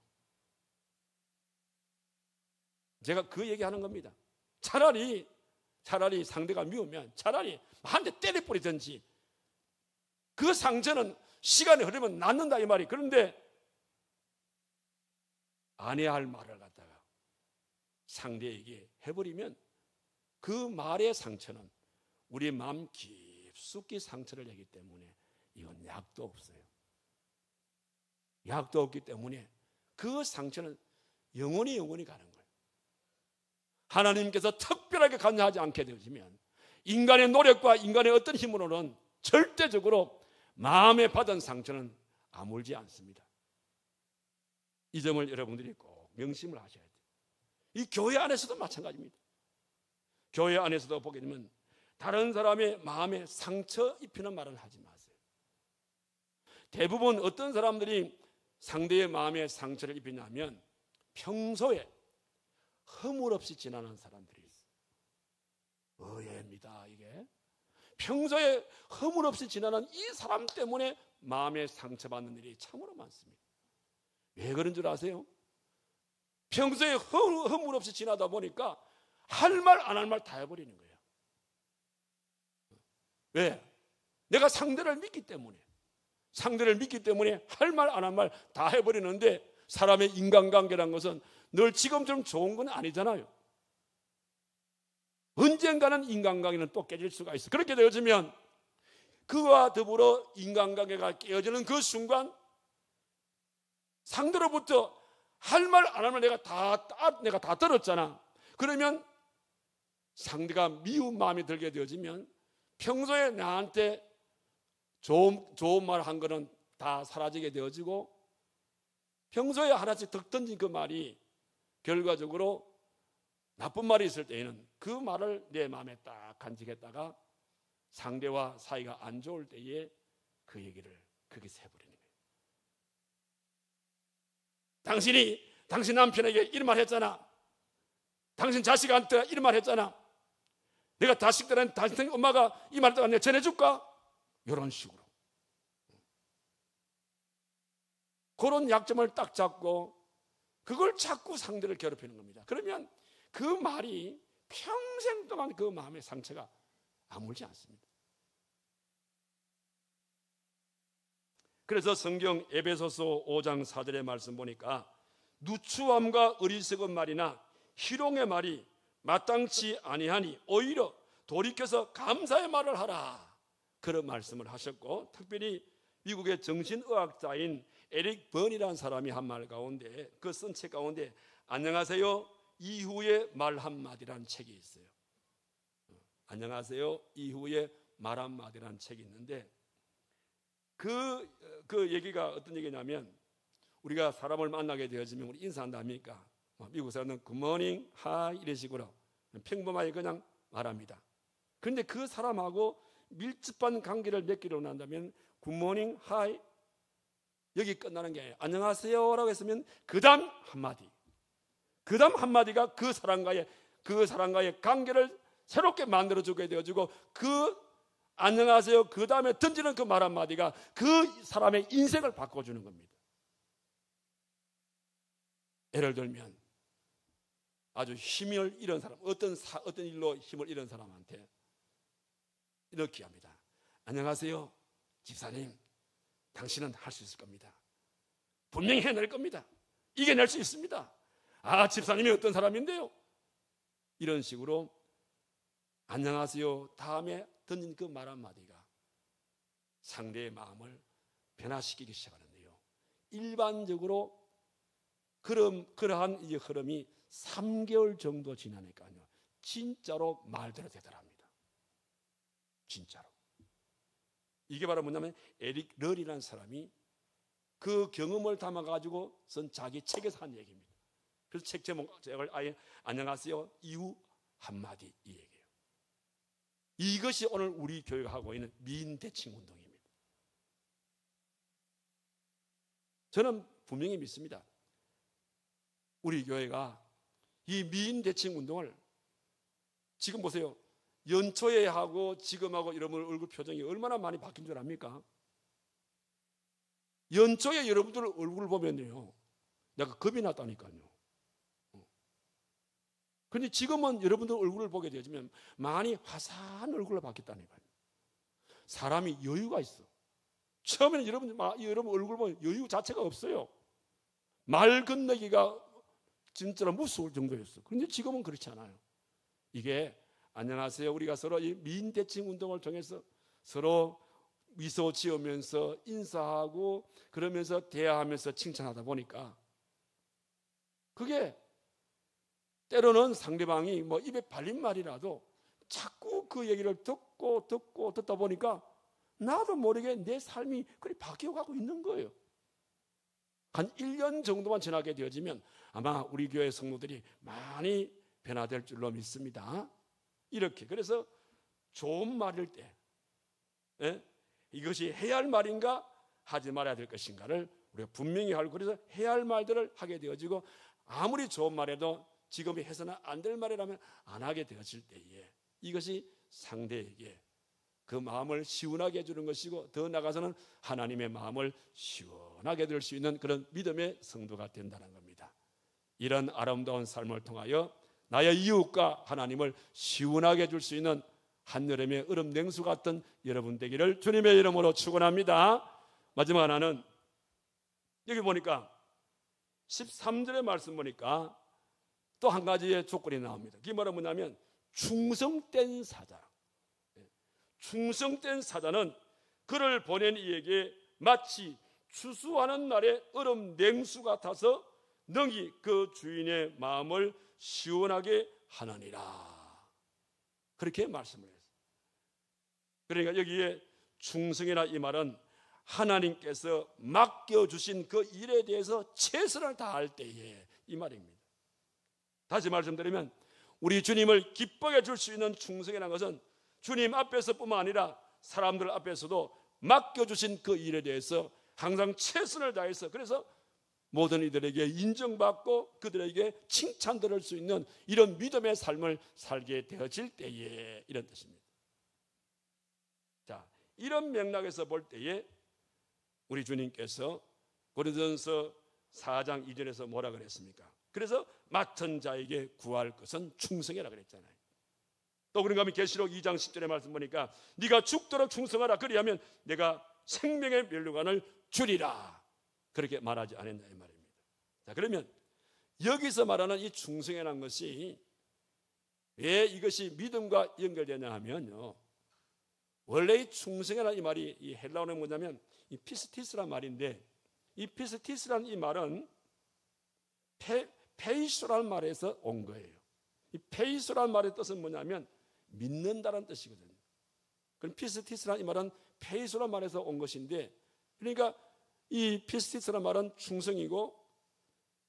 제가 그 얘기하는 겁니다. 차라리 상대가 미우면 차라리 한 대 때려버리든지, 그 상처는 시간이 흐르면 낫는다 이 말이. 그런데 안 해야 할 말을 갖다가 상대에게 해버리면 그 말의 상처는 우리 마음 깊숙이 상처를 내기 때문에 이건 약도 없어요. 약도 없기 때문에 그 상처는 영원히 가는 거예요. 하나님께서 특별하게 관여하지 않게 되어지면 인간의 노력과 인간의 어떤 힘으로는 절대적으로 마음에 받은 상처는 아물지 않습니다. 이 점을 여러분들이 꼭 명심을 하셔야 돼요. 이 교회 안에서도 마찬가지입니다. 교회 안에서도 보게 되면 다른 사람의 마음에 상처 입히는 말은 하지 마세요. 대부분 어떤 사람들이 상대의 마음에 상처를 입히냐면 평소에 허물없이 지나는 사람들이 있어요. 의외입니다. 이게 평소에 허물없이 지나는 이 사람 때문에 마음에 상처받는 일이 참으로 많습니다. 왜 그런 줄 아세요? 평소에 허물없이 지나다 보니까 할 말 안 할 말 다 해버리는 거예요. 왜? 내가 상대를 믿기 때문에 할 말 안 할 말 다 해버리는데, 사람의 인간관계란 것은 늘 지금처럼 좋은 건 아니잖아요. 언젠가는 인간관계는 또 깨질 수가 있어요. 그렇게 되어지면 그와 더불어 인간관계가 깨어지는 그 순간 상대로부터 할 말 안 할 말 내가 다 들었잖아. 그러면 상대가 미운 마음이 들게 되어지면 평소에 나한테 좋은 말 한 거는 다 사라지게 되어지고, 평소에 하나씩 덕 던진 그 말이 결과적으로 나쁜 말이 있을 때에는 그 말을 내 마음에 딱 간직했다가 상대와 사이가 안 좋을 때에 그 얘기를 거기서 해버리는 거예요. 당신 남편에게 이런 말 했잖아. 당신 자식한테 이런 말 했잖아. 내가 자식들한테 당신 엄마가 이 말을 내가 전해줄까? 이런 식으로. 그런 약점을 딱 잡고 그걸 자꾸 상대를 괴롭히는 겁니다. 그러면 그 말이 평생 동안 그 마음의 상처가 아물지 않습니다. 그래서 성경 에베소서 5장 4절의 말씀 보니까 누추함과 어리석은 말이나 희롱의 말이 마땅치 아니하니 오히려 돌이켜서 감사의 말을 하라, 그런 말씀을 하셨고, 특별히 미국의 정신의학자인 에릭 번이라는 사람이 한 말 가운데, 그 쓴 책 가운데 안녕하세요 이후의 말 한마디라는 책이 있어요. 안녕하세요 이후의 말 한마디라는 책이 있는데, 그 얘기가 어떤 얘기냐면, 우리가 사람을 만나게 되어지면 우리 인사한다 합니까? 미국 사람은 굿모닝, 하이 이런 식으로 평범하게 그냥 말합니다. 그런데 그 사람하고 밀접한 관계를 맺기로 난다면 굿모닝, 하이 여기 끝나는 게 아니에요. 안녕하세요 라고 했으면 그 다음 한마디가 그 사람과의 관계를 새롭게 만들어주게 되어지고, 그 안녕하세요 그 다음에 던지는 그 말 한마디가 그 사람의 인생을 바꿔주는 겁니다. 예를 들면 아주 힘을 잃은 사람, 어떤 일로 힘을 잃은 사람한테 이렇게 합니다. 안녕하세요, 집사님. 당신은 할 수 있을 겁니다. 분명히 해낼 겁니다. 이겨낼 수 있습니다. 아, 집사님이 어떤 사람인데요? 이런 식으로 안녕하세요 다음에 던진 그 말 한마디가 상대의 마음을 변화시키기 시작하는데요. 일반적으로 그러한 이 흐름이 3개월 정도 지나니까요, 진짜로 말대로 되더랍니다. 진짜로. 이게 바로 뭐냐면 에릭 럴이라는 사람이 그 경험을 담아가지고 쓴 자기 책에서 한 얘기입니다. 그래서 책 제목을 아예 안녕하세요 이후 한마디 이 얘기예요. 이것이 오늘 우리 교회가 하고 있는 미인 대칭 운동입니다. 저는 분명히 믿습니다. 우리 교회가 이 미인 대칭 운동을 지금 보세요. 연초에 하고 지금하고 여러분 얼굴 표정이 얼마나 많이 바뀐 줄 압니까? 연초에 여러분들 얼굴을 보면요, 내가 겁이 났다니까요. 그런데 지금은 여러분들 얼굴을 보게 되면 많이 화사한 얼굴로 바뀌었다니까요. 사람이 여유가 있어. 처음에는 여러분 얼굴 보면 여유 자체가 없어요. 말 건너기가 진짜로 무서울 정도였어. 그런데 지금은 그렇지 않아요. 이게 안녕하세요, 우리가 서로 이 미인 대칭 운동을 통해서 서로 미소 지으면서 인사하고 그러면서 대화하면서 칭찬하다 보니까 그게 때로는 상대방이 뭐 입에 발린 말이라도 자꾸 그 얘기를 듣다 보니까 나도 모르게 내 삶이 그리 바뀌어가고 있는 거예요. 한 1년 정도만 지나게 되어지면 아마 우리 교회 성도들이 많이 변화될 줄로 믿습니다. 이렇게. 그래서 좋은 말일 때 이것이 해야 할 말인가 하지 말아야 될 것인가를 우리가 분명히 알고, 그래서 해야 할 말들을 하게 되어지고, 아무리 좋은 말에도 지금이 해서는 안 될 말이라면 안 하게 되어질 때에 이것이 상대에게 그 마음을 시원하게 해주는 것이고, 더 나아가서는 하나님의 마음을 시원하게 될 수 있는 그런 믿음의 성도가 된다는 겁니다. 이런 아름다운 삶을 통하여 나의 이웃과 하나님을 시원하게 해줄 수 있는 한여름의 얼음 냉수 같은 여러분 되기를 주님의 이름으로 축원합니다. 마지막 하나는 여기 보니까 13절의 말씀 보니까 또 한 가지의 조건이 나옵니다. 그게 뭐냐면 충성된 사자. 충성된 사자는 그를 보낸 이에게 마치 추수하는 날의 얼음 냉수 같아서 능히 그 주인의 마음을 시원하게 하느니라. 그렇게 말씀을 했어요. 그러니까 여기에 충성이라 이 말은 하나님께서 맡겨주신 그 일에 대해서 최선을 다할 때에 이 말입니다. 다시 말씀드리면 우리 주님을 기쁘게 줄 수 있는 충성이라는 것은 주님 앞에서뿐만 아니라 사람들 앞에서도 맡겨주신 그 일에 대해서 항상 최선을 다해서, 그래서 모든 이들에게 인정받고 그들에게 칭찬들을 수 있는 이런 믿음의 삶을 살게 되어질 때에, 이런 뜻입니다. 자, 이런 맥락에서 볼 때에 우리 주님께서 고린도전서 4장 2절에서 뭐라 그랬습니까? 그래서 맡은 자에게 구할 것은 충성이라 그랬잖아요. 또 그런가 하면 계시록 2장 10절의 말씀 보니까 네가 죽도록 충성하라, 그리하면 내가 생명의 면류관을 주리라, 그렇게 말하지 않았나 이 말입니다. 자, 그러면 여기서 말하는 이 충성이라는 것이 왜 이것이 믿음과 연결되냐 하면요, 원래 이 충성이라는 이 말이 이 헬라어는 뭐냐면 이 피스티스란 말인데, 이 피스티스라는 이 말은 페이소라는 말에서 온 거예요. 이 페이소라는 말의 뜻은 뭐냐면 믿는다는 뜻이거든요. 그럼 피스티스라는 이 말은 페이소라는 말에서 온 것인데, 그러니까 이 피스티스라는 말은 충성이고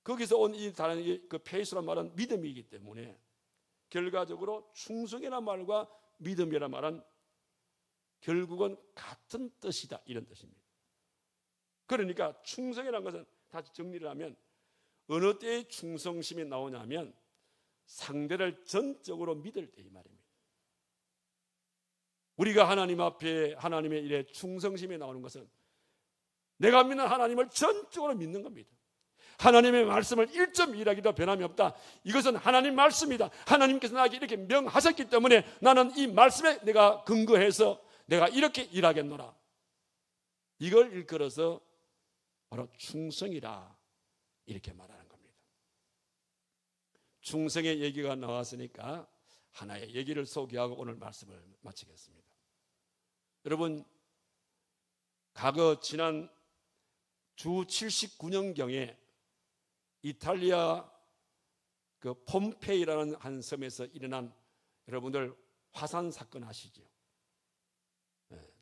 거기서 온 이 다른 그 페이소라는 말은 믿음이기 때문에 결과적으로 충성이라는 말과 믿음이라는 말은 결국은 같은 뜻이다, 이런 뜻입니다. 그러니까 충성이라는 것은 다시 정리를 하면 어느 때의 충성심이 나오냐면 상대를 전적으로 믿을 때 이 말입니다. 우리가 하나님 앞에 하나님의 일에 충성심이 나오는 것은 내가 믿는 하나님을 전적으로 믿는 겁니다. 하나님의 말씀을 1.1하기도 변함이 없다. 이것은 하나님 말씀이다. 하나님께서 나에게 이렇게 명하셨기 때문에 나는 이 말씀에 내가 근거해서 내가 이렇게 일하겠노라. 이걸 일컬어서 바로 충성이라 이렇게 말하는 겁니다. 충성의 얘기가 나왔으니까 하나의 얘기를 소개하고 오늘 말씀을 마치겠습니다. 여러분, 과거 지난 주 79년경에 이탈리아 그 폼페이라는 한 섬에서 일어난 여러분들 화산 사건 아시죠?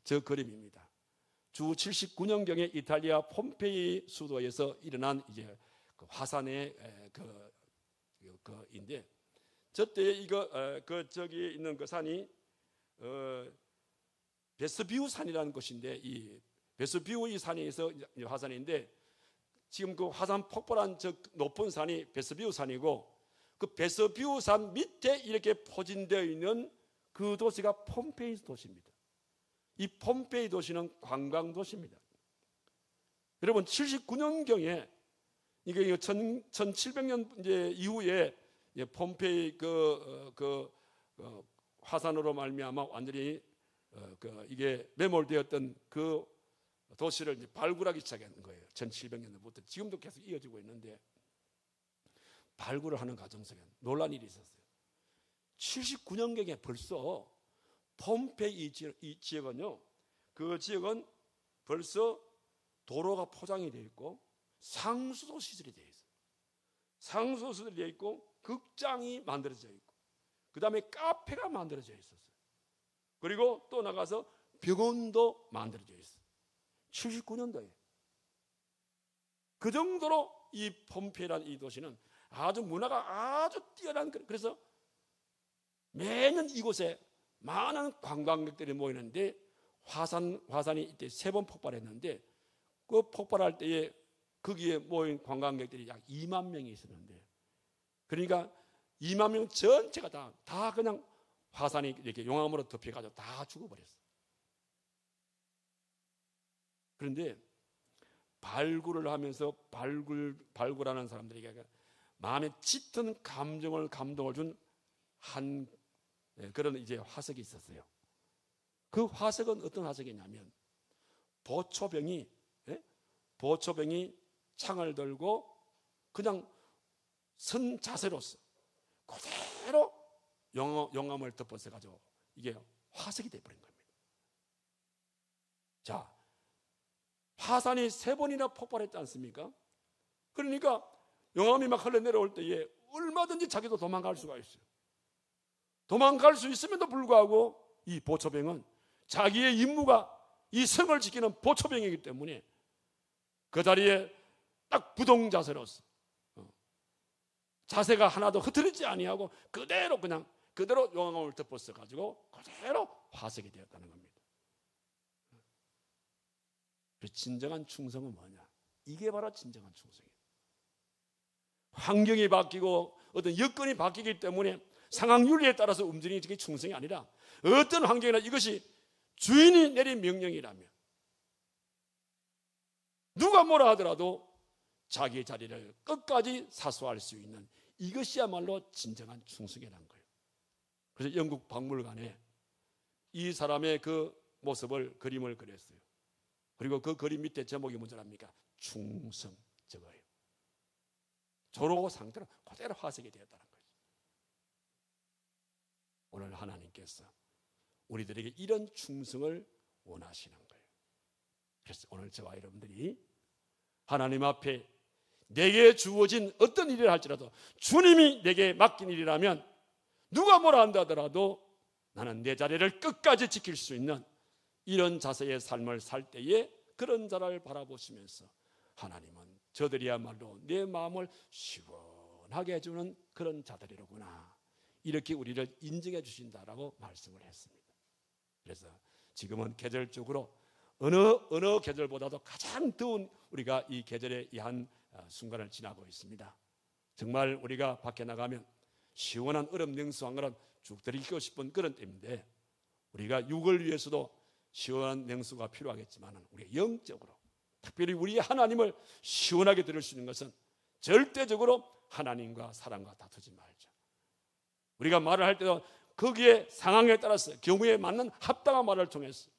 저 그림입니다. 주 79년경에 이탈리아 폼페이 수도에서 일어난 이제 그 화산의 그인데, 저때 이거 저기 있는 그 산이 베스비우 산이라는 곳인데, 이 베스비우 이 산에서 화산인데, 지금 그 화산 폭발한 저 높은 산이 베스비우 산이고, 그 베스비우 산 밑에 이렇게 포진되어 있는 그 도시가 폼페이 도시입니다. 이 폼페이 도시는 관광 도시입니다. 여러분, 79년경에 이게 1700년 이제 이후에 폼페이 화산으로 말미암아 완전히 이게 매몰되었던 그 도시를 이제 발굴하기 시작한 거예요. 1700년부터 지금도 계속 이어지고 있는데, 발굴을 하는 과정 속에 놀란 일이 있었어요. 79년경에 벌써 폼페이 이 지역은요, 그 지역은 벌써 도로가 포장이 되어 있고 상수도 시설이 되어 있어요. 상수도 시설이 되어 있고 극장이 만들어져 있고 그 다음에 카페가 만들어져 있었어요. 그리고 또 나가서 병원도 만들어져 있어요. 79년도에. 그 정도로 이 폼페이라는 이 도시는 아주 문화가 아주 뛰어난, 그래서 매년 이곳에 많은 관광객들이 모이는데, 화산이 이때 3번 폭발했는데, 그 폭발할 때에 거기에 모인 관광객들이 약 2만 명이 있었는데, 그러니까 2만 명 전체가 다 그냥 화산이 이렇게 용암으로 덮여가지고 다 죽어버렸어요. 그런데 발굴을 하면서 발굴하는 사람들에게 마음에 짙은 감동을 준 한 그런 이제 화석이 있었어요. 그 화석은 어떤 화석이냐면, 보초병이 창을 들고 그냥 선 자세로서 그대로 용암을 덮어서 가지고 이게 화석이 되어버린 겁니다. 자, 화산이 3번이나 폭발했지 않습니까? 그러니까 용암이 막 흘러내려올 때에 얼마든지 자기도 도망갈 수가 있어요. 도망갈 수 있음에도 불구하고 이 보초병은 자기의 임무가 이 성을 지키는 보초병이기 때문에 그 자리에 딱 부동자세로서 자세가 하나도 흐트리지 아니하고 그대로 용암을 덮어서 가지고 그대로 화석이 되었다는 겁니다. 진정한 충성은 뭐냐? 이게 바로 진정한 충성이에요. 환경이 바뀌고 어떤 여건이 바뀌기 때문에 상황 윤리에 따라서 움직이는 게 충성이 아니라, 어떤 환경이나 이것이 주인이 내린 명령이라면 누가 뭐라 하더라도 자기의 자리를 끝까지 사수할 수 있는, 이것이야말로 진정한 충성이라는 거예요. 그래서 영국 박물관에 이 사람의 그 모습을 그림을 그렸어요. 그리고 그 그림 밑에 제목이 뭐랍니까? 충성 적어요. 저로 상태로 그대로 화석이 되었다는 거예요. 오늘 하나님께서 우리들에게 이런 충성을 원하시는 거예요. 그래서 오늘 저와 여러분들이 하나님 앞에 내게 주어진 어떤 일을 할지라도 주님이 내게 맡긴 일이라면 누가 뭐라 한다 하더라도 나는 내 자리를 끝까지 지킬 수 있는 이런 자세의 삶을 살 때에 그런 자를 바라보시면서 하나님은 저들이야말로 내 마음을 시원하게 해주는 그런 자들이로구나, 이렇게 우리를 인정해 주신다라고 말씀을 했습니다. 그래서 지금은 계절적으로 어느 계절보다도 가장 더운 우리가 이 계절의 이 한 순간을 지나고 있습니다. 정말 우리가 밖에 나가면 시원한 얼음 냉수 한 그릇 쭉 드리고 싶은 그런 때인데, 우리가 육을 위해서도 시원한 냉수가 필요하겠지만 우리가 영적으로 특별히 우리 하나님을 시원하게 들을 수 있는 것은 절대적으로 하나님과 사람과 다투지 말자. 우리가 말을 할 때도 거기에 상황에 따라서 경우에 맞는 합당한 말을 통해서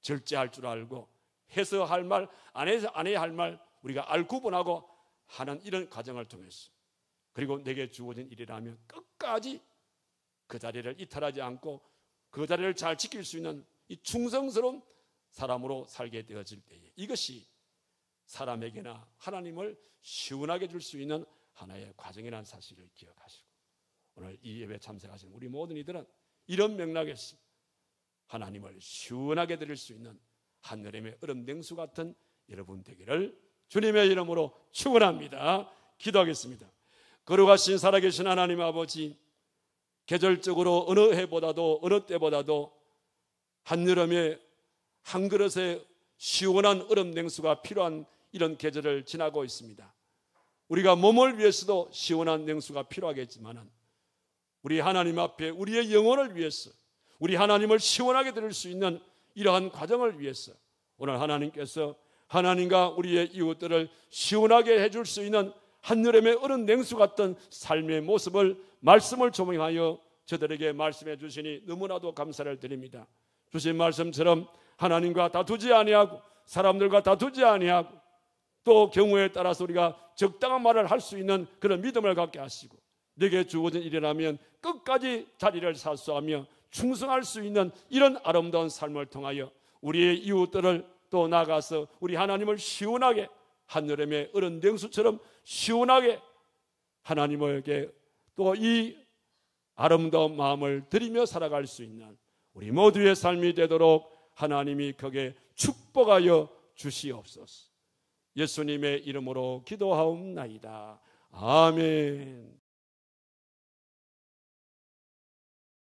절제할 줄 알고 해서 할 말, 안 해야 할 말 우리가 구분하고 하는 이런 과정을 통해서, 그리고 내게 주어진 일이라면 끝까지 그 자리를 이탈하지 않고 그 자리를 잘 지킬 수 있는 이 충성스러운 사람으로 살게 되어질 때에, 이것이 사람에게나 하나님을 시원하게 줄 수 있는 하나의 과정이라는 사실을 기억하시고, 오늘 이 예배 참석하신 우리 모든 이들은 이런 맥락에서 하나님을 시원하게 드릴 수 있는 한여름의 얼음 냉수 같은 여러분 되기를 주님의 이름으로 축원합니다. 기도하겠습니다. 거룩하신 살아계신 하나님 아버지, 계절적으로 어느 해보다도 어느 때보다도 한여름에 한 그릇의 시원한 얼음 냉수가 필요한 이런 계절을 지나고 있습니다. 우리가 몸을 위해서도 시원한 냉수가 필요하겠지만 우리 하나님 앞에 우리의 영혼을 위해서, 우리 하나님을 시원하게 드릴 수 있는 이러한 과정을 위해서 오늘 하나님께서 하나님과 우리의 이웃들을 시원하게 해줄 수 있는 한여름의 얼음 냉수 같은 삶의 모습을 말씀을 조명하여 저들에게 말씀해 주시니 너무나도 감사를 드립니다. 주신 말씀처럼 하나님과 다투지 아니하고 사람들과 다투지 아니하고 또 경우에 따라서 우리가 적당한 말을 할 수 있는 그런 믿음을 갖게 하시고, 내게 주어진 일이라면 끝까지 자리를 사수하며 충성할 수 있는 이런 아름다운 삶을 통하여 우리의 이웃들을 또 나가서 우리 하나님을 시원하게 한여름의 얼음 냉수처럼 시원하게 하나님에게 또 이 아름다운 마음을 드리며 살아갈 수 있는 우리 모두의 삶이 되도록 하나님이 거기에 축복하여 주시옵소서. 예수님의 이름으로 기도하옵나이다. 아멘.